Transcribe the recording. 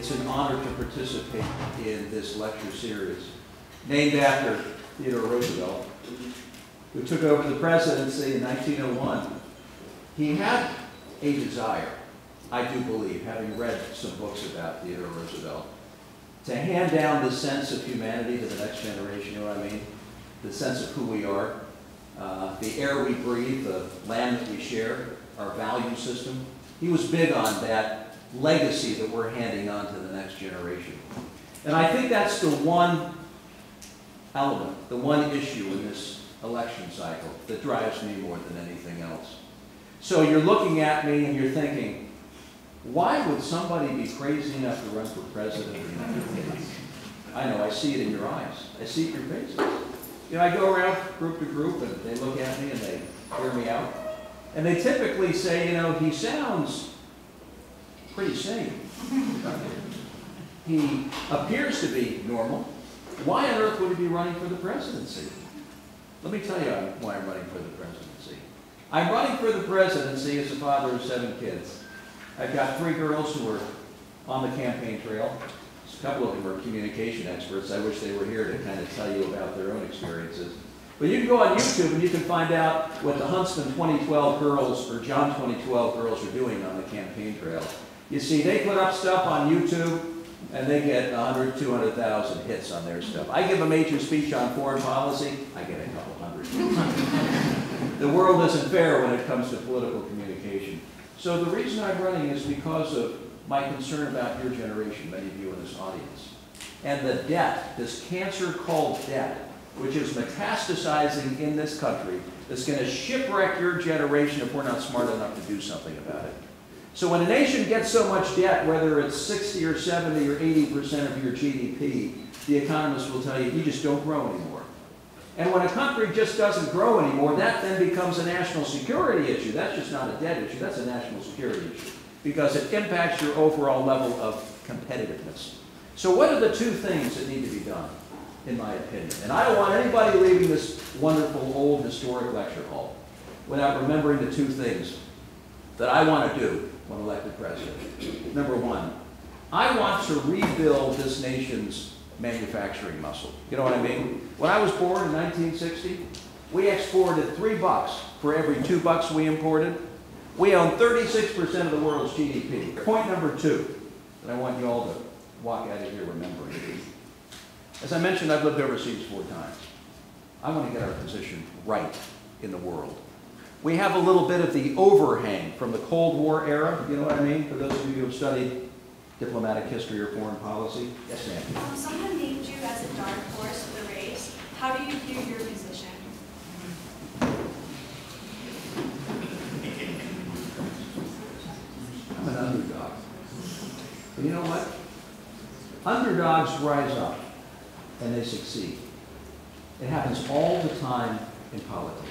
It's an honor to participate in this lecture series, named after Theodore Roosevelt, who took over the presidency in 1901. He had a desire, I do believe, having read some books about Theodore Roosevelt, to hand down the sense of humanity to the next generation, you know what I mean? The sense of who we are, the air we breathe, the land that we share, our value system. He was big on that legacy that we're handing on to the next generation. And I think that's the one element, the one issue in this election cycle that drives me more than anything else. So you're looking at me and you're thinking, why would somebody be crazy enough to run for president of the United States? I know, I see it in your eyes. I see it in your faces. You know, I go around group to group and they look at me and they hear me out. And they typically say, you know, he sounds pretty sane. He appears to be normal. Why on earth would he be running for the presidency? Let me tell you why I'm running for the presidency. I'm running for the presidency as a father of 7 kids. I've got 3 girls who are on the campaign trail. A couple of them are communication experts. I wish they were here to kind of tell you about their own experiences. But you can go on YouTube and you can find out what the Huntsman 2012 girls or John 2012 girls are doing on the campaign trail. You see, they put up stuff on YouTube and they get 100, 200,000 hits on their stuff. I give a major speech on foreign policy, I get a couple hundred. The world isn't fair when it comes to political communication. So the reason I'm running is because of my concern about your generation, many of you in this audience, and the debt, this cancer called debt, which is metastasizing in this country, that's going to shipwreck your generation if we're not smart enough to do something about it. So when a nation gets so much debt, whether it's 60 or 70 or 80% of your GDP, the economists will tell you, you just don't grow anymore. And when a country just doesn't grow anymore, that then becomes a national security issue. That's just not a debt issue, that's a national security issue, because it impacts your overall level of competitiveness. So what are the 2 things that need to be done, in my opinion? And I don't want anybody leaving this wonderful old historic lecture hall without remembering the 2 things that I want to do when elected president. Number 1, I want to rebuild this nation's manufacturing muscle. You know what I mean? When I was born in 1960, we exported $3 for every $2 we imported. We own 36% of the world's GDP. Point number 2 that I want you all to walk out of here remembering. As I mentioned, I've lived overseas 4 times. I want to get our position right in the world. We have a little bit of the overhang from the Cold War era, you know what I mean? For those of you who have studied diplomatic history or foreign policy. Yes, ma'am. Someone named you as a dark horse for the race. How do you view your position? I'm an underdog. But you know what? Underdogs rise up and they succeed. It happens all the time in politics.